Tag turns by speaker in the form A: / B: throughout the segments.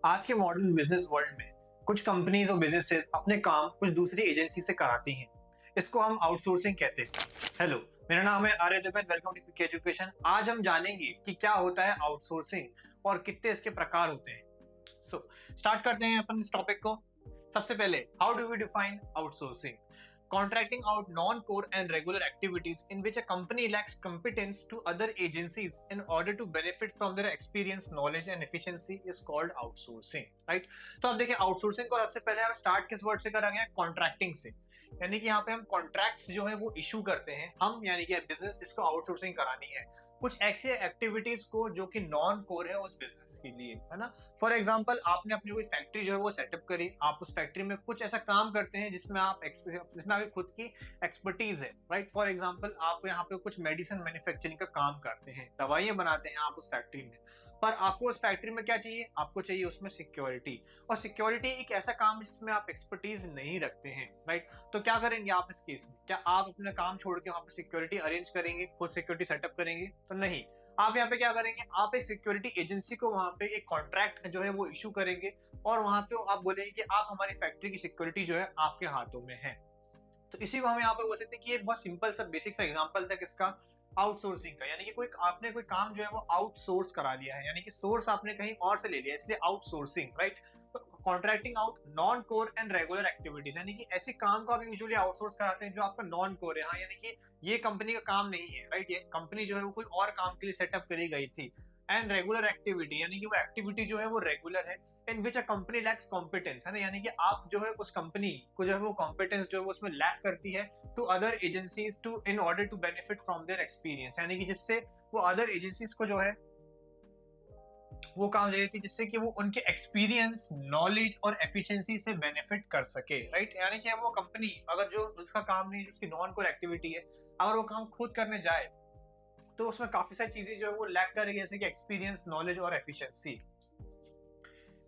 A: आज के modern business world में कुछ कंपनीज और बिजनेसेस अपने काम कुछ दूसरी एजेंसी से कराती हैं। इसको हम आउटसोर्सिंग कहते हैं। हेलो, मेरा नाम है Arya Dubey, welcome to quick education. आज हम जानेंगे कि क्या होता है आउटसोर्सिंग और कितने इसके प्रकार होते हैं। स्टार्ट करते हैं अपन इस टॉपिक को। सबसे पहले, how do we define outsourcing? Contracting out non-core and regular activities in which a company lacks competence to other agencies in order to benefit from their experience, knowledge and efficiency is called outsourcing, right? तो अब देखिए, outsourcing को सबसे पहले हम start किस word से करा गया? कॉन्ट्रैक्टिंग से। यानी कि यहाँ पे हम कॉन्ट्रैक्ट्स जो है वो इशू करते हैं हम, यानी कि बिजनेस जिसको आउटसोर्सिंग करानी है कुछ ऐसी एक्टिविटीज को जो कि नॉन कोर है उस बिजनेस के लिए, है ना। फॉर एग्जांपल, आपने अपनी कोई फैक्ट्री जो है वो सेटअप करी। आप उस फैक्ट्री में कुछ ऐसा काम करते हैं जिसमें आपकी खुद की एक्सपर्टीज है, राइट। फॉर एग्जांपल, आप यहाँ पे कुछ मेडिसिन मैन्युफैक्चरिंग का काम करते हैं, दवाइयां बनाते हैं आप उस फैक्ट्री में। पर आपको उस फैक्ट्री में क्या चाहिए? आपको चाहिए उसमें सिक्योरिटी। और सिक्योरिटी एक ऐसा काम है जिसमें आप एक्सपर्टीज नहीं रखते हैं, राइट। तो क्या करेंगे आप इस केस में? क्या आप अपना काम छोड़ के वहां पे सिक्योरिटी अरेंज करेंगे, खुद सिक्योरिटी सेटअप करेंगे? तो नहीं। आप यहाँ पे क्या करेंगे? आप एक सिक्योरिटी एजेंसी को वहां पे एक कॉन्ट्रैक्ट जो है वो इशू करेंगे और वहां पे आप बोलेंगे कि आप हमारी फैक्ट्री की सिक्योरिटी जो है आपके हाथों में है। तो इसी को हम यहाँ पे बोल सकते हैं कि ये बहुत सिंपल सा बेसिक सा एग्जांपल था किसका? आउटसोर्सिंग का। यानी कि आपने कोई काम जो है वो आउटसोर्स करा लिया है, यानी कि सोर्स आपने कहीं और से ले लिया, इसलिए outsourcing, right. Contracting out non core and regular activities, यानी कि ऐसे काम को आप यूजुअली आउटसोर्स कराते हैं जो आपका नॉन कोर है। हाँ, यानी कि ये कंपनी का काम नहीं है, राइट। ये कंपनी जो है वो कोई और काम के लिए सेटअप करी गई थी। एंड रेगुलर एक्टिविटी, यानी कि वो एक्टिविटी जो है वो रेगुलर है इन विच अ कंपनी लैक्स कॉम्पिटेंस, है ना। यानी कि आप जो है उस कंपनी को जो है वो कॉम्पिटेंस जो है वो उसमें लैक करती है to other agencies to in order to benefit from their experience, यानी कि जिससे वो अदर एजेंसीज को जो है वो काम दे देती है जिससे कि वो उनके एक्सपीरियंस, नॉलेज और एफिशिएंसी से बेनिफिट कर सके, राइट। यानी कि वो कंपनी अगर जो उसका काम नहीं, जो उसकी नॉन कोर एक्टिविटी है, अगर वो काम खुद करने जाए तो उसमें काफी सारी चीजें जो है वो लैक करेगी, जैसे कि एक्सपीरियंस, नॉलेज और efficiency.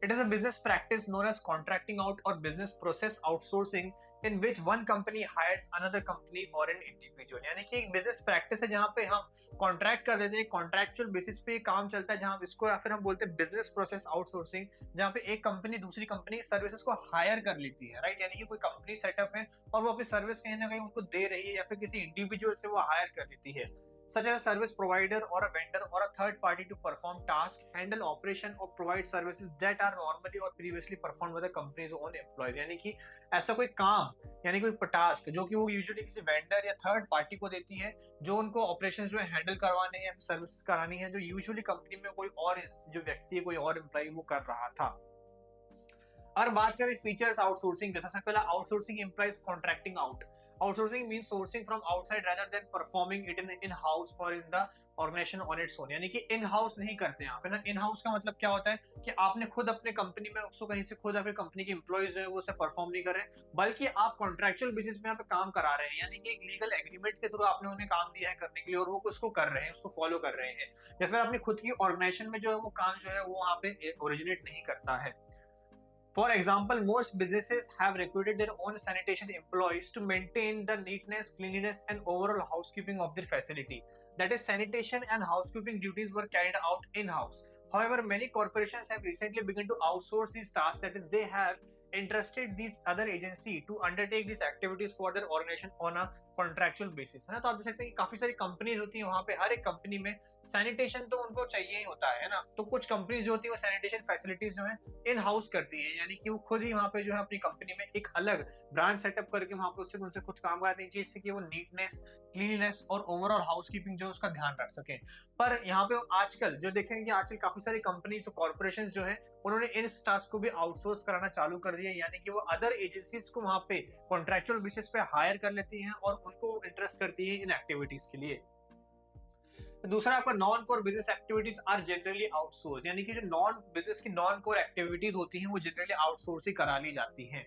A: It is a business practice known as contracting out or business process outsourcing in which one company hires another company or an individual। यानी कि एक बिजनेस प्रैक्टिस है जहां पे हम कॉन्ट्रैक्ट कर देते हैं, कॉन्ट्रैक्चुअल बेसिस पे काम चलता है, जहां इसको या फिर हम बोलते हैं बिजनेस प्रोसेस आउटसोर्सिंग, जहां पे एक कंपनी दूसरी कंपनी सर्विसेज को हायर कर लेती है, राइट। यानी कि कोई कंपनी सेटअप है और वो अपनी सर्विस कहीं ना कहीं उनको दे रही है या फिर किसी इंडिविजुअल से वो हायर कर लेती है, such as a service provider or a vendor or a third party to perform tasks, handle operation or provide services that are normally or previously performed by the company's own employees। यानी कि ऐसा कोई काम, यानी कोई task जो कि वो यूजुअली किसी वेंडर या थर्ड पार्टी को देती है, जो उनको ऑपरेशंस जो है हैंडल करवाने हैं या फिर सर्विसेज करानी है, जो यूजुअली कंपनी में कोई और जो व्यक्ति है, कोई और एम्प्लॉय वो कर रहा था। और बात करें फीचर्स आउटसोर्सिंग के, सबसे पहला outsourcing employs contracting out. Outsourcing means sourcing from outside rather than performing it in house और in the organisation on its own. यानी कि इन हाउस नहीं करते हैं आप, है ना। इन हाउस का मतलब क्या होता है कि आपने खुद अपने कंपनी में उसको कहीं से खुद अपनी कंपनी के एम्प्लॉइज जो है वो उसे परफॉर्म नहीं कर रहे, बल्कि आप कॉन्ट्रैक्चुअल बेसिस पे यहाँ पे काम करा रहे हैं। यानी कि एक लीगल एग्रीमेंट के थ्रू आपने उन्हें काम दिया है करने के लिए और वो उसको कर रहे हैं, उसको फॉलो कर रहे हैं। या फिर अपनी खुद की ऑर्गेनाइजेशन में जो है वो काम जो है वो वहाँ पे ओरिजिनेट नहीं करता है। For example, most businesses have recruited their own sanitation employees to maintain the neatness, cleanliness, and overall housekeeping of their facility. That is, sanitation and housekeeping duties were carried out in-house. However, many corporations have recently begun to outsource these tasks. That is, they have entrusted these other agency to undertake these activities for their organization on a contractual basis, है ना। तो आप देख सकते हैं कि काफी सारी कंपनीज होती हैं, वहां पे हर एक कंपनी में सैनिटेशन तो उनको चाहिए ही होता है ना। तो कुछ कंपनीज जो होती है वो सैनिटेशन फैसिलिटीज जो है इन हाउस करती है, यानी कि वो खुद ही वहां पे जो है अपनी कंपनी में एक अलग ब्रांच सेटअप करके वहां पे उनसे खुद काम कराते हैं, जिससे कि वो नीटनेस, क्लीनलीनेस और ओवरऑल हाउसकीपिंग जो है उसका ध्यान रख सके। पर यहाँ पे आजकल जो देखेंगे कि आजकल काफी सारी कंपनीज और कॉर्पोरेशन जो है उन्होंने इन टास्क को भी आउटसोर्स कराना चालू कर दिया, यानी कि वो अदर एजेंसीज को वहां पे कॉन्ट्रैक्चुअल बेसिस पे हायर कर लेती हैं और उनको इंटरेस्ट करती है इन एक्टिविटीज के लिए। दूसरा, आपका non core business activities are generally outsource, यानी कि जो नॉन बिजनेस की नॉन कोर एक्टिविटीज होती हैं वो जनरली आउटसोर्स ही करा ली जाती हैं।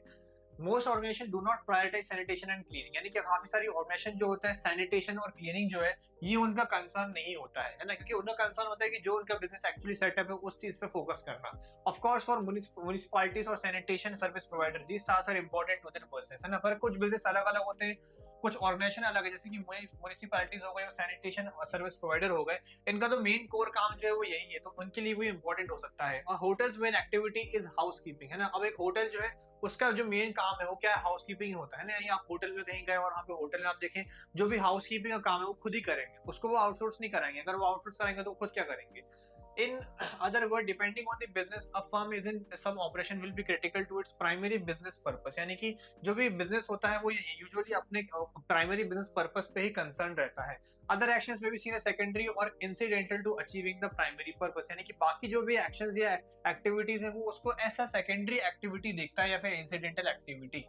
A: Most organization do not prioritize sanitation and cleaning, यानी कि काफी सारी ऑर्गेनाइजेशन जो होता है सैनिटेशन और क्लीनिंग जो है ये उनका कंसर्न नहीं होता है ना, क्योंकि उनका कंसर्न होता है कि जो उनका बिजनेस एक्चुअली सेटअप है उस चीज पे फोकस करना। ऑफ कोर्स फॉर म्युनिसिपैलिटीज और sanitation service provider these task are important to their business, है ना। पर कुछ बिजनेस अलग अलग होते हैं, कुछ ऑर्गेनाइजेशन अलग है, जैसे कि म्यूनिसिपैलिटीज हो गए, सैनिटेशन सर्विस प्रोवाइडर हो गए, इनका तो मेन कोर काम जो है वो यही है, तो उनके लिए वो इंपॉर्टेंट हो सकता है। और hotels main activity is house keeping, है ना। अब एक होटल जो है उसका जो मेन काम है वो क्या है, हाउस कीपिंग होता है ना। यानी आप होटल में कहीं गए और वहाँ पे होटल में आप देखें जो भी हाउस कीपिंग का काम है वो खुद ही करेंगे, उसको वो आउटसोर्स नहीं कराएंगे। अगर वो आउटसोर्स कराएंगे तो खुद क्या करेंगे। In other word, depending on the business, a firm is in some operation will be critical to its primary business purpose, यानी कि जो भी बिजनेस होता है वो यूजुअली अपने प्राइमरी बिजनेस पर्पस पे ही कंसर्न रहता है। अदर एक्शंस में भी सीन सेकेंडरी और incidental to achieving the primary purpose, यानी कि बाकी जो भी एक्शंस या एक्टिविटीज है वो उसको ऐसा सेकेंडरी एक्टिविटी देखता है या फिर इंसिडेंटल एक्टिविटी।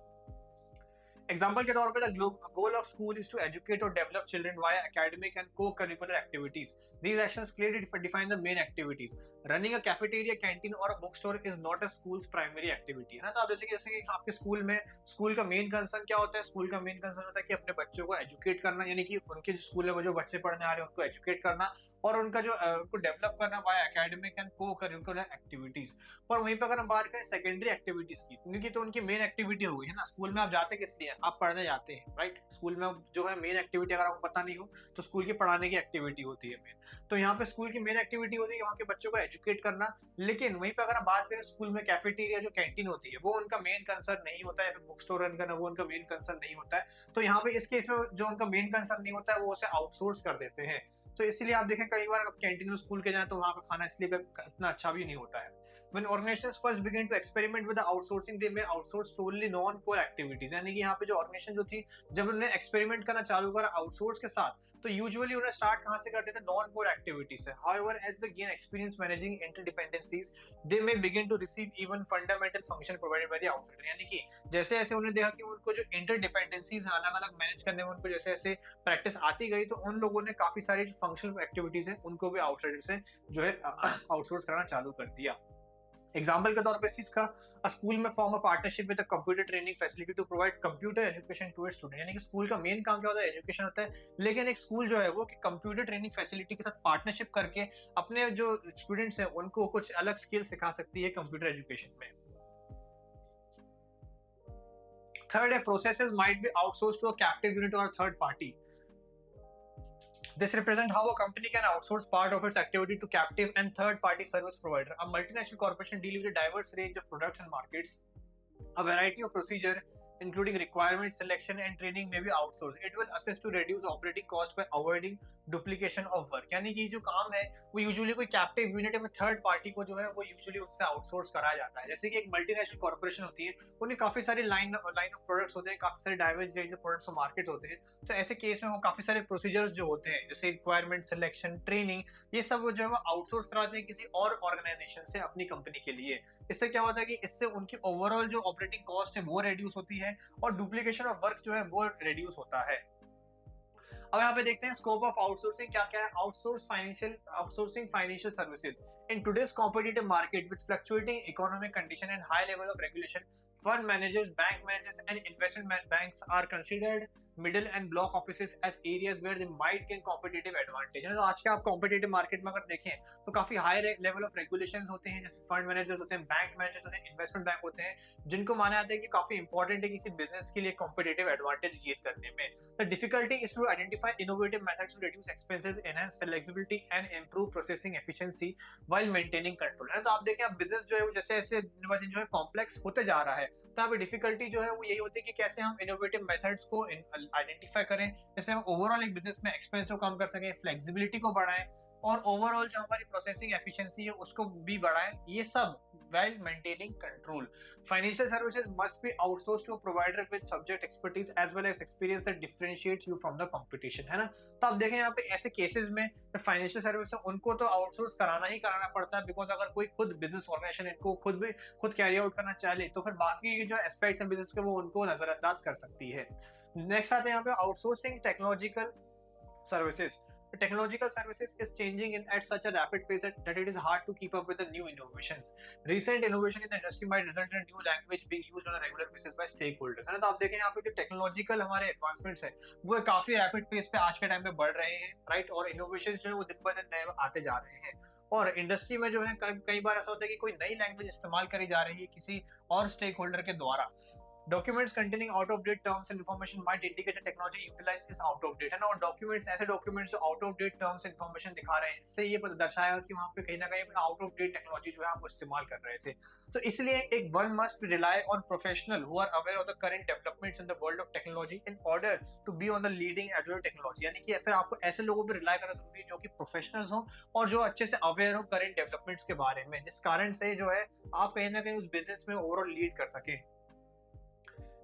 A: एग्जाम्पल के तौर पे the goal of school is to educate और develop children via academic and co curricular activities. These actions clearly define the main activities. Running a cafeteria, canteen और a book store is not a school's primary activity, है ना। तो आप जैसे कि आपके school में स्कूल का मेन कंसर्न क्या होता है, स्कूल का मेन कंसर्न होता है कि अपने बच्चों को एजुकेट करना, यानी कि उनके जो स्कूल में जो बच्चे पढ़ने आ रहे हैं उनको एजुकेट करना और उनका जो उनको डेवलप करना via academic and co curricular activities. और वहीं पर अगर हम बात करें सेकेंडरी एक्टिविटीज की, क्योंकि तो उनकी मेन एक्टिविटी हो गई है ना। स्कूल में आप जाते किस लिए, आप पढ़ने जाते हैं, राइट। स्कूल में जो है मेन एक्टिविटी अगर आपको पता नहीं हो तो स्कूल की पढ़ाने की एक्टिविटी होती है मेन। तो यहाँ पे स्कूल की मेन एक्टिविटी होती है वहाँ के बच्चों को एजुकेट करना। लेकिन वहीं पे अगर हम बात करें स्कूल में कैफेटेरिया जो कैंटीन होती है वो उनका मेन कंसर्न नहीं होता है, बुक स्टोर रन करना वो उनका मेन कंसर्न नहीं होता है। तो यहाँ पे इस केस में जो उनका मेन कंसर्न नहीं होता है वो उसे आउटसोर्स कर देते हैं। तो इसलिए आप देखें कई बार आप कैंटीन में स्कूल के जाएं तो वहाँ पे खाना इसलिए इतना अच्छा भी नहीं होता है। When organizations first begin to experiment with the outsourcing, they may outsource solely non-core activities, यानी कि यहाँ पे जो ऑर्गेनाइजेशन जो थी जब उन्होंने एक्सपेरिमेंट करना चालू करा आउटसोर्स के साथ, तो यूजुअली उन्हें स्टार्ट कहाँ से करते थे, नॉन कोर एक्टिविटी से। However, as they gain experience managing interdependencies, they may begin to receive even fundamental function provided by the outsider, यानी कि जैसे जैसे उन्हें देखा कि उनको जो इंटरडिपेंडेंसीज है अलग अलग मैनेज करने में उनको जैसे जैसे प्रैक्टिस आती गई, तो उन लोगों ने काफी सारी जो फंक्शनल एक्टिविटीज है उनको भी आउटसाइडर से जो है आउटसोर्स करना चालू कर दिया। एग्जाम्पल के तौर पे इस चीज का, स्कूल में form a partnership with computer training facility to provide computer education to its student, यानी कि स्कूल का मेन काम क्या होता है, एजुकेशन होता है। लेकिन एक स्कूल जो है वो कंप्यूटर ट्रेनिंग फैसिलिटी के साथ पार्टनरशिप करके अपने जो स्टूडेंट्स हैं उनको कुछ अलग स्किल सिखा सकती है कंप्यूटर एजुकेशन में। थर्ड है processes might be outsource to a captive unit और third party. This represents how a company can outsource part of its activity to captive and third-party service provider. A multinational corporation deals with a diverse range of products and markets. A variety of procedure, including requirement selection and training, may be outsourced. It will assist to reduce operating cost by avoiding duplication of work. यानी कि जो काम है वो usually कोई captive unit या third party को जो है वो यूजुअली उससे आउटसोर्स कराया जाता है। जैसे कि एक मल्टीनेशनल कॉर्पोरेशन होती है, उन्हें काफी सारी लाइन ऑफ प्रोडक्ट्स होते हैं, काफी सारे डाइवर्स रेंज ऑफ प्रोडक्ट्स और मार्केट होते हैं। तो ऐसे केस में वो काफी सारे प्रोसीजर्स जो होते हैं जैसे रिक्वायरमेंट सिलेक्शन, ट्रेनिंग, ये सब जो है वो आउटसोर्स कराते हैं किसी और ऑर्गेनाइजेशन से अपनी कंपनी के लिए। इससे क्या होता है कि इससे उनकी ओवरऑल जो ऑपरेटिंग कॉस्ट है वो रिड्यूस होती है और डुप्लीकेशन ऑफ वर्क जो है वो रिड्यूस होता है। अब यहाँ पे देखते हैं स्कोप ऑफ आउटसोर्सिंग क्या क्या है। Outsourcing financial services in today's competitive market with fluctuating economic condition and high level of regulation, fund managers, bank managers and investment banks are considered middle and block offices as areas where they might gain competitive advantage। तो आज के आप competitive market में अगर देखें तो काफी high level of regulations होते हैं, जैसे फंड मैनेजर्स होते हैं, बैंक मैनेजर्स होते हैं, इन्वेस्टमेंट बैंक होते हैं, जिनको माना जाता है कि काफी इंपॉर्टेंट है किसी बिजनेस के लिए कॉम्पिटिटिव एडवांटेज गेन करने में। The difficulty is to identify innovative methods to reduce expenses, enhance flexibility and improve processing efficiency while maintaining control. तो आप देखें अब बिजनेस जो है जैसे ऐसे दिन ब दिन जो है कॉम्प्लेक्स होते जा रहा है, तो यहाँ पे डिफिकल्टी जो है वो यही होती है कि कैसे हम इनोवेटिव मेथड्स को आइडेंटिफाई करें, जैसे हम ओवरऑल एक बिजनेस में एक्सपेंस को कम कर सकें, फ्लेक्सिबिलिटी को बढ़ाएं और ओवरऑल जो हमारी प्रोसेसिंग एफिशिएंसी है उसको भी बढ़ाएं, ये सब while maintaining control. Financial services must be outsourced to a provider with subject expertise as well as experience that differentiates you from the competition, है ना। तो आप देखें यहाँ पे ऐसे केसेस में फाइनेंशियल सर्विस है उनको तो आउटसोर्स कराना ही कराना पड़ता है, बिकॉज अगर कोई खुद बिजनेस ऑर्गेनाइजेशन इनको खुद कैरी आउट करना चाहे तो फिर बाकी जो एस्पेक्ट्स हैं बिजनेस के वो उनको नजरअंदाज कर सकती है। नेक्स्ट आते हैं यहाँ पे outsourcing technological services. Technological services is changing at such a rapid pace that it is hard to keep up with the new innovations. Recent innovation in the industry might result in a new language being used on a regular basis by stakeholders, है ना। तो आप देखें यहाँ पे जो technological हमारे advancements हैं वो काफी रैपिड पेस पे आज के टाइम पे बढ़ रहे हैं, राइट। और इनोवेशन जो है वो दिन ब दिन नए आते जा रहे हैं और इंडस्ट्री में जो है कई बार ऐसा होता है कि कोई नई लैंग्वेज इस्तेमाल करी जा रही है किसी और स्टेक होल्डर के द्वारा। Documents containing out of date terms and information might indicate the technology utilized is out of date, है ना। और डॉक्यूमेंट्स, ऐसे डॉक्यूमेंट्स जो out of date terms information दिखा रहे हैं, इससे ये दर्शाएगा कि वहाँ पे कहीं ना कहीं आउट ऑफ डेट टेक्नोलॉजी जो है आप इस्तेमाल कर रहे थे। तो इसलिए एक one must rely on professional who are aware of the current developments in the world of technology in order to be on the leading edge of technology. यानी कि फिर आपको ऐसे लोगों पर रिलाई करना जरूरी है जो कि प्रोफेशनल्स हों और जो अच्छे से अवेयर हो करंट डेवलपमेंट्स के बारे में, जिस कारण से जो है आप कहीं ना कहीं उस बिजनेस में ओवरऑल लीड कर सकें।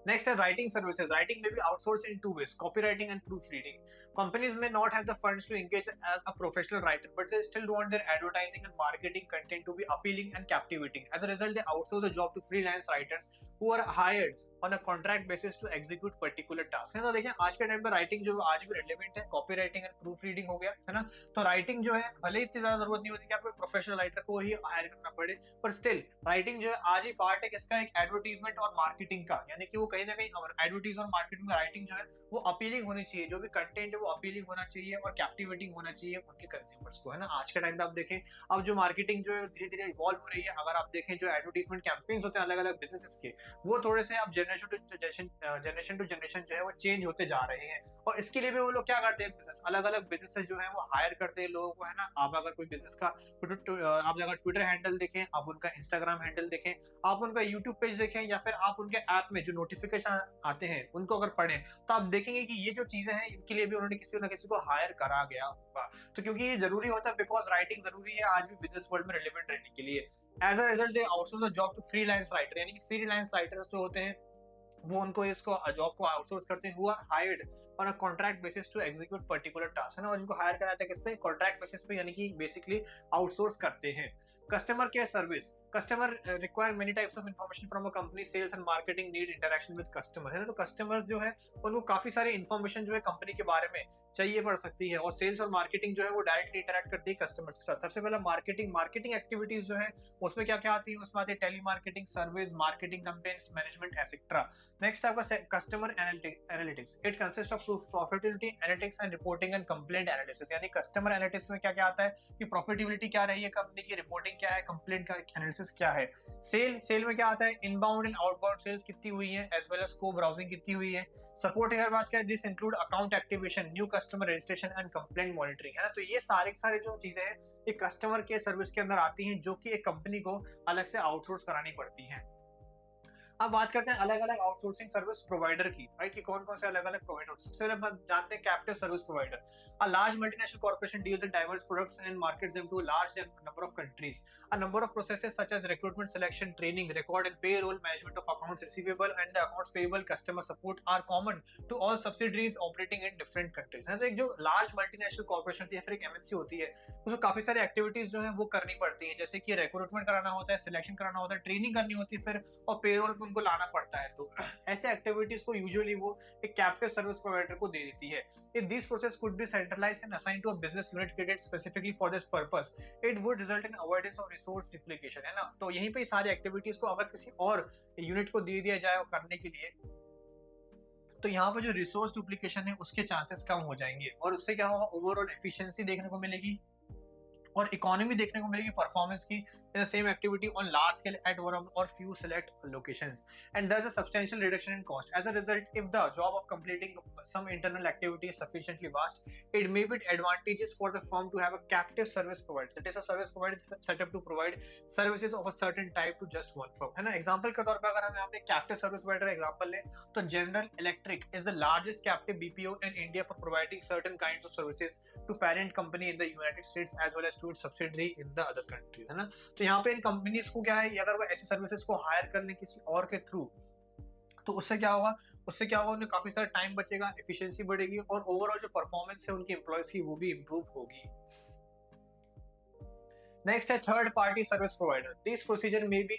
A: Next are writing services. Writing may be outsourced in two ways: copywriting and proofreading. Companies may not have the funds to engage a professional writer, but they still want their advertising and marketing content to be appealing and captivating. As a result, they outsource the job to freelance writers who are hired on a contract basis to execute particular task. है ना। देखिए आज के time पे writing जो आज भी relevant है, copy writing and proof reading हो गया, है ना। तो राइटिंग जो है भले ही इतनी ज्यादा जरूरत नहीं होती कि आपको प्रोफेशनल राइटर को ही हायर करना पड़े, पर स्टिल राइटिंग जो है आज ही पार्ट है किसका, एक एडवर्टीजमेंट और मार्केटिंग का। यानी कि वो कहीं ना कहीं एडवर्टीज और मार्केटिंग में राइटिंग जो है वो अपीलिंग होनी चाहिए, जो भी कंटेंट है वो अपीलिंग होना चाहिए और कैप्टिवेटिंग होना चाहिए उनके कंज्यूमर्स को, है ना। आज के टाइम पे आप देखें अब जो मार्केटिंग जो है धीरे धीरे इवॉल्व हो रही है। अगर आप देखें जो एडवर्टीजमेंट कैंपेन्स होते हैं अलग अलग बिजनेसेस के, वो थोड़े से अब जनरेशन टू जनरेशन जो है वो चेंज होते जा रहे हैं। और इसके लिए भी वो लोग क्या करते हैं, बिजनेस अलग अलग बिजनेसेस जो है वो हायर करते हैं लोगों को, है ना। आप अगर कोई बिजनेस का आप अगर ट्विटर हैंडल देखें, आप उनका इंस्टाग्राम हैंडल देखें, आप उनका यूट्यूब पेज देखें, या फिर आप उनके ऐप में जो नोटिफिकेशन आते हैं उनको अगर पढ़ें, तो आप देखेंगे कि ये जो चीजें हैं इनके लिए भी उन्होंने किसी न किसी को हायर करा गया होगा। तो क्योंकि ये जरूरी होता है, बिकॉज राइटिंग जरूरी है आज भी बिजनेस वर्ल्ड में रिलेवेंट रहने के लिए। As a result they outsource the job to freelance writer, यानी कि फ्रीलांस राइटर्स जो होते हैं वो उनको इसको जॉब को आउटसोर्स करते हैं, हुआ hired on a contract basis to execute particular task, है ना। और इनको हायर कराते हैं किस पे, कॉन्ट्रैक्ट बेसिस पे, यानी कि बेसिकली आउटसोर्स करते हैं। Customer care service, customer require many types of information from a company, sales and marketing need interaction with customer, है ना। तो कस्टमर्स जो है उनको काफी सारी इन्फॉर्मेशन जो है कंपनी के बारे में चाहिए पड़ सकती है, और सेल्स और मार्केटिंग जो है वो डायरेक्टली इंटरेक्ट करती है कस्टमर्स के साथ। सबसे पहला मार्केटिंग एक्टिविटीज जो है उसमें क्या क्या आती है, उसमें आती है tele marketing, service, marketing campaigns, management etcetera. Next आपका customer analytics, it consist of profitability analytics and reporting and complaint analysis. यानी कस्टमर एनालिटिक्स में क्या क्या आता है कि प्रॉफिटेबिलिटी क्या रही है कंपनी की, रिपोर्टिंग क्या है, कंप्लेंट का एनालिसिस क्या है। सेल में क्या आता है, इनबाउंड एंड आउटबाउंड सेल्स कितनी हुई है, एज वेल एज को ब्राउजिंग कितनी हुई है। सपोर्ट हर बात क्या है, this include account activation, new customer registration and complaint monitoring, है ना। तो ये सारे जो चीजें हैं ये कस्टमर केयर सर्विस के अंदर आती हैं, जो कि एक कंपनी को अलग से आउटसोर्स करानी पड़ती हैं। अब बात करते हैं अलग अलग आउटसोर्सिंग सर्विस प्रोवाइडर की, राइट, कि कौन कौन से अलग अलग प्रोवाइडर। सबसे पहले हम जानते हैं captive service provider. A large multinational corporation deals in diverse products and markets them to a large number of countries. A number of processes such as recruitment, selection, training, record and payroll, management of accounts receivable and the accounts payable, customer support are common to all subsidiaries operating in different countries. तो एक जो large multinational corporation होती है, फिर एक MNC होती है, उसको काफी सारी एक्टिविटीज जो है वो करनी पड़ती है, जैसे कि रिक्रूटमेंट कराना होता है, सिलेक्शन कराना होता है, ट्रेनिंग करनी होती है, फिर और पेरोल पे उनको लाना पड़ता है। तो ऐसे एक्टिविटीज को यूजुअली वो एक कैप्टिव सर्विस प्रोवाइडर को दे देती है। If this process could be centralized and assigned to a business unit created specifically for this purpose, it would result in avoidance of resource duplication, है ना। तो यहीं पे सारी एक्टिविटीज को अगर किसी और यूनिट को दे दिया जाए करने के लिए, तो यहाँ पर जो रिसोर्स डुप्लीकेशन है उसके चांसेस कम हो जाएंगे, और उससे क्या होगा, ओवरऑल एफिशिएंसी देखने को मिलेगी और इकोनॉमी देखने को मिलेगी परफॉर्मेंस की in the same activity on large scale at one or few select locations, and there's a substantial reduction in cost. As a result, if the job of completing some internal activity is sufficiently vast, it may be advantageous for the firm to have a captive service provider, that is a service provider set up to provide services of a certain type to just one firm, है ना। Example के तौर पे अगर हम यहाँ पे captive service provider example लें, तो general electric is the largest captive BPO in India for providing certain kinds of services to parent company in the United States as well as to its subsidiary in the other countries, है ना। तो यहाँ पे इन companies को क्या है, अगर वो ऐसी सर्विसेज को हायर कर ले किसी और के थ्रू, तो उससे क्या होगा उन्हें काफी सारा टाइम बचेगा, एफिशिएंसी बढ़ेगी, और ओवरऑल जो परफॉर्मेंस है उनकी एम्प्लॉयज की वो भी इंप्रूव होगी। नेक्स्ट है third party service provider. This procedure में B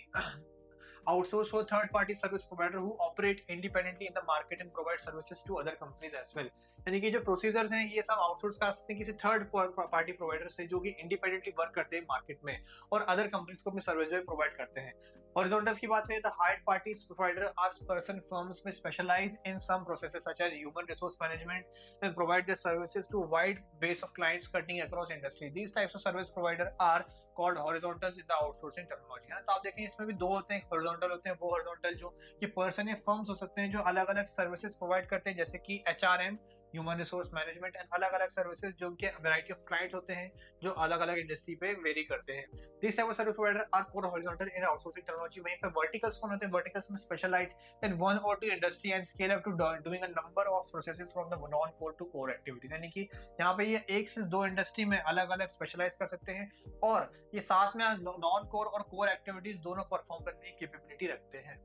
A: outsource for third-party service provider who operate independently in the market and provide services to other companies as well. यानी कि जो प्रोसीजर्स हैं ये सब आउटसोर्स कर सकते हैं किसी थर्ड पार्टी प्रोवाइडर से, जो कि इंडिपेंडेंटली वर्क करते हैं मार्केट में और अदर कंपनीज को अपनी सर्विस जो प्रोवाइड करते हैं। हॉरिजॉन्टल्स की बात करें तो hired party provider are person firms में specialise in some processes such as human resource management and provide their services to wide base of clients cutting across industry. These types of service provider are called horizontals in the outsourcing technology, है ना। तो आप देखें इसमें भी दो होते हैं, हॉरिजॉन्टल होते हैं वो हॉरिजॉन्टल जो कि पर्सन या फर्म्स हो सकते हैं जो अलग अलग सर्विसेज प्रोवाइड करते हैं, जैसे कि HRM, human resource management, and अलग अलग सर्विसेज जो उनके वैरायटी ऑफ क्लाइंट्स होते हैं जो अलग अलग इंडस्ट्री पे वेरी करते हैं। This type of service provider are core horizontal in outsourcing technology. वहीं पे वर्टिकल्स कौन होते हैं? वर्टिकल्स में specialise in one or two industry and scale up to doing a number of processes from the non core to core activities. यानी कि यहाँ पे ये एक से दो इंडस्ट्री में अलग अलग स्पेशलाइज कर सकते हैं और ये साथ में नॉन कोर और कोर एक्टिविटीज दोनों परफॉर्म करने की कैपेबिलिटी रखते हैं।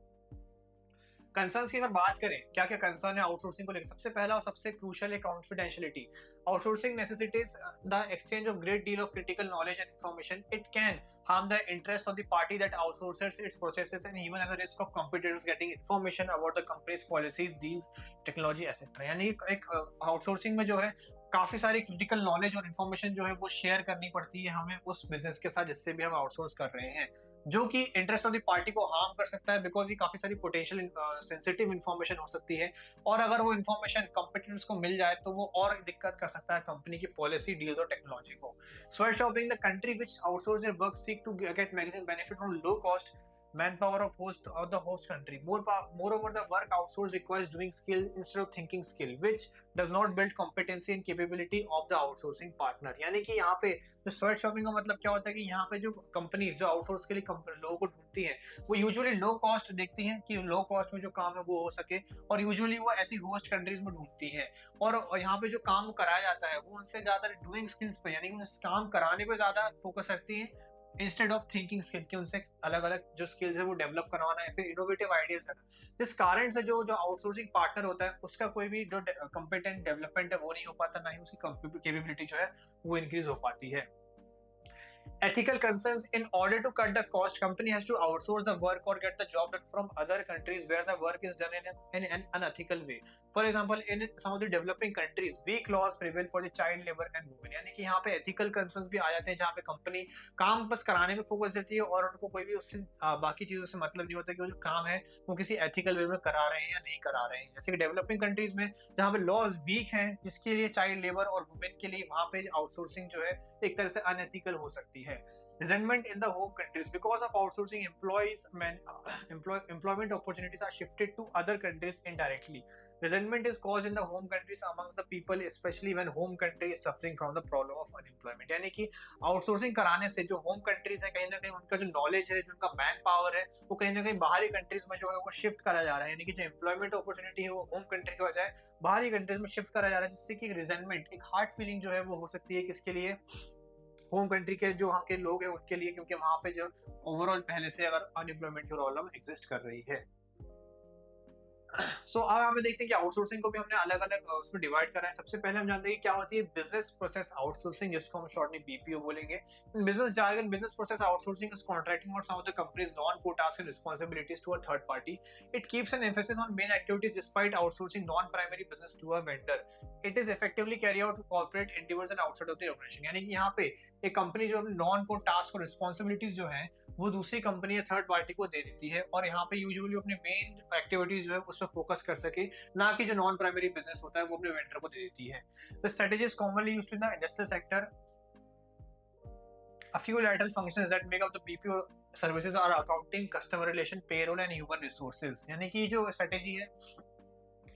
A: कंसर्न्स की अगर बात करें, क्या क्या कंसर्न है आउटसोर्सिंग को लेकर? सबसे पहला और सबसे क्रूशियल है confidentiality. Outsourcing necessities the exchange of great deal of critical knowledge and information. It can harm the interest of the party that outsources its processes and even as a risk of competitors getting information about the company's policies, deals, technology, etc. यानी एक outsourcing में जो है काफी सारी critical knowledge और information जो है वो शेयर करनी पड़ती है हमें उस बिजनेस के साथ जिससे भी हम आउटसोर्स कर रहे हैं, जो कि इंटरेस्ट ऑफ द पार्टी को हार्म कर सकता है, बिकॉज ये काफी सारी पोटेंशियल सेंसिटिव इन्फॉर्मेशन हो सकती है और अगर वो इन्फॉर्मेशन कंपटीटर्स को मिल जाए तो वो और दिक्कत कर सकता है कंपनी की पॉलिसी, डील्स और टेक्नोलॉजी को। Sweat shopping, the country which outsource their work seek to get maximum benefit from low cost manpower of the host country. Moreover, the work outsourced requires doing skill instead of thinking skill, which does not build competency and capability of the outsourcing partner. यानी कि यहाँ पे जो sweat shopping का मतलब क्या होता है कि यहाँ पे जो कंपनीज जो आउटसोर्स के लिए लोगों को ढूंढती हैं वो यूजुअली लो कॉस्ट देखती हैं कि लो कॉस्ट में जो काम है वो हो सके, और यूजुअली वो ऐसी होस्ट कंट्रीज में ढूंढती हैं और यहाँ पे जो काम कराया जाता है वो उनसे ज्यादा डूइंग स्किल्स पे यानी कि काम कराने पे ज्यादा फोकस रखती है इंस्टेड ऑफ थिंकिंग स्किल, कि उनसे अलग अलग जो स्किल्स है वो डेवलप करवाना है, फिर इनोवेटिव आइडियाज करना। जिस कारण से जो आउटसोर्सिंग पार्टनर होता है उसका कोई भी जो कंपिटेंट डेवलपमेंट है वो नहीं हो पाता, ना ही उसकी कैपेबिलिटी जो है वो इंक्रीज हो पाती है। Ethical concerns, in order to cut the cost, company has to outsource the work or get the job done from other countries where the work is done in an unethical way. For example, in some of the developing countries, weak laws prevail for the child labor and women. यानी कि यहाँ पे ethical concerns भी आ जाते हैं जहाँ पे company काम बस कराने में फोकस रहती है और उनको कोई भी उससे बाकी चीजों से मतलब नहीं होता कि वो जो काम है वो किसी एथिकल वे में करा रहे हैं या नहीं करा रहे हैं। जैसे कि डेवलपिंग कंट्रीज में जहाँ पे लॉज वीक हैं जिसके लिए चाइल्ड लेबर और वुमेन के लिए वहाँ पे आउटसोर्सिंग जो है एक तरह से अनएथिकल हो सकती है। Resentment in the home countries, because of outsourcing, employment opportunities are shifted to other countries indirectly. Resentment is caused in the home countries amongst the people, especially when home country is suffering from the problem of unemployment. यानी कि outsourcing कराने से जो home countries है कहीं ना कहीं उनका जो नॉलेज है, जो उनका मैन पावर है वो कहीं ना कहीं बाहरी कंट्रीज में जो है वो शिफ्ट करा जा रहा है। यानी कि जो एम्प्लॉयमेंट अपॉर्चुनिटी है वो होम कंट्री के बजाय बाहरी कंट्रीज में शिफ्ट करा जा रहा है, जिससे कि रिजेंटमेंट, एक हार्ट फीलिंग जो है वो हो सकती है किसके लिए? होम कंट्री के जो वहाँ के लोग हैं उनके लिए, क्योंकि वहाँ पे जो ओवरऑल पहले से अगर अनएम्प्लॉयमेंट की प्रॉब्लम एग्जिस्ट कर रही है। सो अब हमें देखते हैं कि आउटसोर्सिंग को भी हमने अलग अलग उसमें डिवाइड करा है। सबसे पहले हम जानते हैं कि क्या होती है बिजनेस प्रोसेस आउटसोर्सिंग, जिसको हम शॉर्टली BPO बोलेंगे। Business jargon, business process outsourcing is contracting out some of the company's non core task and responsibilities to a third party. It keeps an emphasis on main activities despite outsourcing non primary business to a vendor. It is effectively carry out corporate endeavours and outside of the organization. यानी कि यहाँ पे एक company जो non core task और responsibilities जो है वो दूसरी कंपनी या थर्ड पार्टी को दे देती है और यहाँ पे यूजुअली अपने मेन एक्टिविटीज जो है उस पर फोकस कर सके, ना कि जो नॉन प्राइमरी बिजनेस होता है वो अपने वेंडर को दे देती है। The strategy is commonly used in the industrial sector. A few lateral functions that make up the BPO services are accounting, customer relation, payroll and human resources। यानी कि जो स्ट्रेटजी है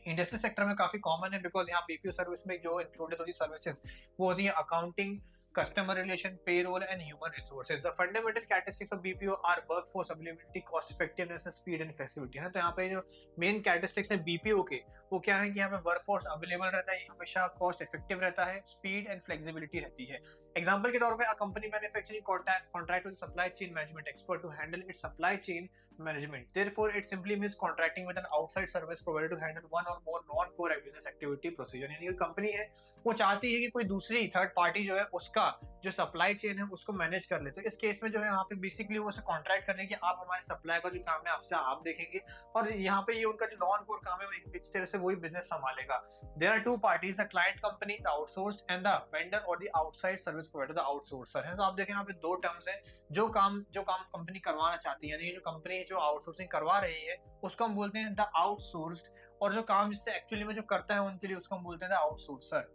A: इंडस्ट्रियल सेक्टर में काफी कॉमन है, because यहाँ BPO service में जो इंक्लूडेड होती है सर्विसेज वो होती है accounting, customer relation, payroll and human resources. The fundamental characteristics of BPO are workforce availability, cost effectiveness, speed and flexibility। है ना, तो यहाँ पे जो मेन कैरेक्टरिस्टिक्स है BPO के वो क्या है कि यहाँ पे वर्कफोर्स अवेलेबल रहता है, हमेशा कॉस्ट इफेक्टिव रहता है, स्पीड एंड फ्लेक्सिबिलिटी रहती है। एग्जांपल के तौर पे a company manufacturing contract with supply chain management expert to handle its supply chain management. Therefore, it simply means contracting with an outside service provider to handle one or more non-core business activity procedure। यानी कि company है वो चाहती है कि कोई दूसरी third party जो है उसका जो सप्लाई चेन है उसको मैनेज कर ले। तो इस केस में जो है यहाँ पे बेसिकली वो कॉन्ट्रैक्ट कर रहे हैं कि आप हमारे सप्लाई का जो काम है आपसे आप देखेंगे और यहाँ पे ये उनका जो नॉन कोर काम है वो इस तरह से वही बिजनेस संभालेगा। There are two parties, the client company, the outsourced and the vendor और the outside service provider, the outsourcer है। तो आप देखें यहाँ पे दो टर्म्स हैं। जो काम कंपनी करवाना चाहती है, यानी जो कंपनी जो आउटसोर्सिंग करवा रही है उसको हम बोलते हैं द आउटसोर्स्ड, और जो काम जिससे एक्चुअली में जो करता है उनके लिए उसको हम बोलते हैं द आउटसोर्सर।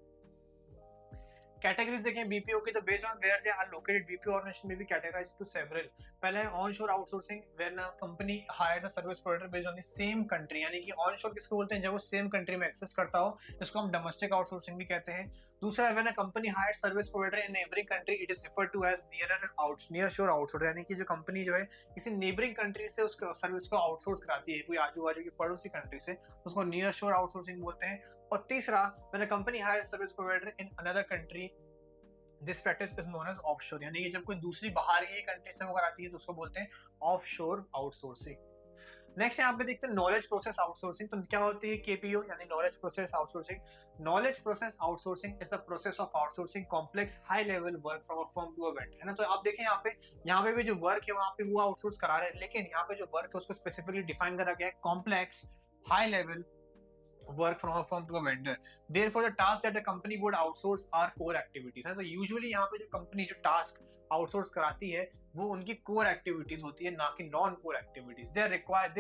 A: कैटेगरीज देखें बीपीओ की, तो based on where they are located BPO organization में भी कैटेगराइज्ड टू सेवरल। पहले है on shore outsourcing, when a company hires a service provider based on the same country, यानी कि ऑन शोर किसको बोलते हैं, जब वो सेम कंट्री में एक्सेस करता हो, इसको हम डोमेस्टिक आउटसोर्सिंग भी कहते हैं। दूसरा है when a company hires service provider in neighbouring country, it is referred to as near shore outsource, यानी कि जो कंपनी जो है किसी नेबरिंग कंट्री से उसको सर्विस को आउटसोर्स कराती है, कोई आजू बाजू की पड़ोसी कंट्री से, उसको नियर शोर आउटसोर्सिंग बोलते हैं। और तीसरा when a company hires service provider in another country, this practice is known as offshore, यानी कि जब कोई दूसरी बाहर की कंट्री से वो कराती है तो उसको बोलते हैं ऑफशोर आउटसोर्सिंग। नेक्स्ट यहाँ पे देखते हैं नॉलेज प्रोसेस आउटसोर्सिंग। तो क्या होती है केपीओ, यानी knowledge process outsourcing. Knowledge process outsourcing is the process of outsourcing complex high level work from a firm to a vendor, है ना। तो आप देखें यहाँ पे भी जो वर्क है वहाँ पे वो आउटसोर्स करा रहे हैं, लेकिन यहाँ पे जो वर्क है उसको स्पेसिफिकली डिफाइन करा गया है complex high level work from a firm to a vendor. Therefore, the task that the company would outsource are core activities. है तो यूजुअली यहाँ पे जो कंपनी जो टास्क आउटसोर्स कराती है वो उनकी कोर एक्टिविटीज होती है, ना कि non core activities. They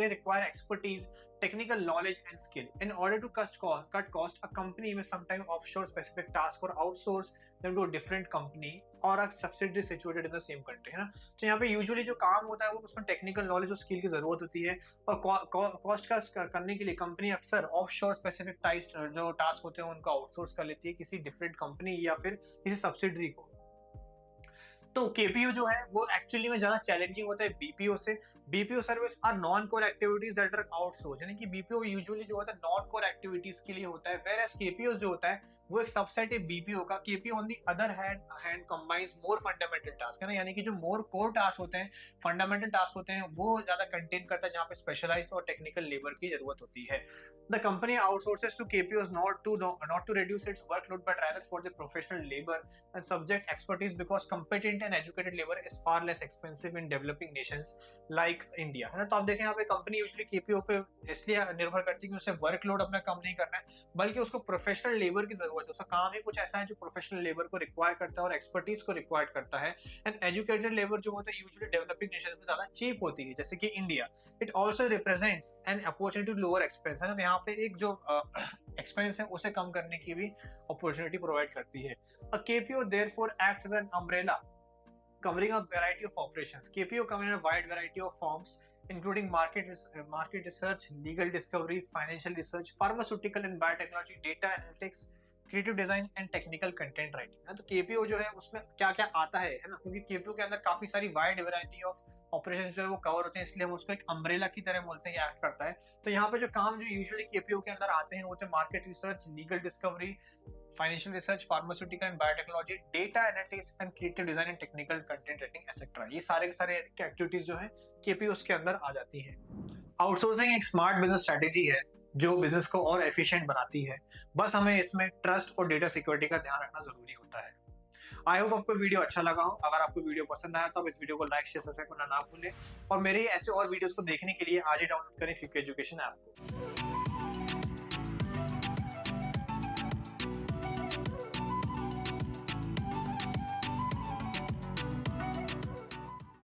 A: require expertise, technical knowledge and skill. In order to cut cost, a company may sometime offshore specific task और outsource them to a different company और a subsidiary situated in the same country, है ना। तो यहाँ पे usually जो काम होता है वो उसमें टेक्निकल नॉलेज और स्किल की जरूरत होती है, और कॉस्ट कट करने के लिए कंपनी अक्सर ऑफशोर स्पेसिफिक जो टास्क होते हैं उनको आउटसोर्स कर लेती है किसी डिफरेंट कंपनी या फिर किसी सब्सिडरी को। तो केपीओ जो है वो एक्चुअली में ज्यादा चैलेंजिंग होता है बीपीओ से। BPO service are non core activities that are outsource, यानी कि बीपीओ यूजुअली जो होता है नॉन कोर एक्टिविटीज के लिए होता है, वेयर एज केपीओ जो होता है वो एक सबसेट है बीपीओ का। KPO on the other hand combines more fundamental task, है ना, यानी कि जो मोर कोर टास्क होते हैं, फंडामेंटल टास्क होते हैं, वो ज्यादा कंटेन करता है, जहाँ पे स्पेशलाइज्ड और टेक्निकल लेबर की जरूरत होती है। The company outsources to KPOs not to reduce its workload, but rather for the professional labor and subject expertise, because competent and educated labor is far less expensive in developing nations like India, है ना। तो आप देखें यहाँ पे company usually KPO पे इसलिए निर्भर करती है कि उसे वर्कलोड अपना कम नहीं करना है, बल्कि उसको प्रोफेशनल लेबर की जरूरत है। उसका काम ही कुछ ऐसा है जो प्रोफेशनल लेबर को रिक्वायर करता है और एक्सपर्टीज को रिक्वायर करता है। एंड एजुकेटेड लेबर जो होता है यूजुअली डेवलपिंग नेशंस में ज्यादा चीप होती है, जैसे कि India. It also represents an opportunity to lower expense, है ना। तो यहाँ पे एक जो एक्सपेंस है उसे कम करने की भी अपॉर्चुनिटी प्रोवाइड करती है। A KPO therefore acts as an umbrella covering a variety of operations. KPO come in a wide variety of forms, including market research, legal discovery, financial research, pharmaceutical and biotechnology, data analytics, creative design and technical content writing. तो KPO जो है उसमें क्या क्या आता है ना, क्योंकि केपीओ के अंदर काफी सारी वाइड वैरायटी ऑफ ऑपरेशंस जो है वो कवर होते हैं, इसलिए हम उसको एक अम्ब्रेला की तरह बोलते हैं, ये एक्ट करता है। तो यहाँ पे जो काम जो यूजुअली केपीओ के अंदर आते हैं वो होते हैं market research, legal discovery, financial research, pharmaceutical and biotechnology, data analytics and creative design and technical content writing etcetera. ये सारे के सारे एक्टिविटीज जो है केपीओ के अंदर आ जाती है। आउटसोर्सिंग एक स्मार्ट बिजनेस स्ट्रेटेजी है जो बिजनेस को और एफिशिएंट बनाती है, बस हमें इसमें ट्रस्ट और डेटा सिक्योरिटी का ध्यान रखना जरूरी होता है। आई होप आपको वीडियो अच्छा लगा हो। अगर आपको वीडियो पसंद आया तो आप इस वीडियो को लाइक शेयर सब्सक्राइब करना ना भूलें, और मेरे ऐसे और वीडियोस को देखने के लिए आज ही डाउनलोड करें फिक एजुकेशन ऐप को।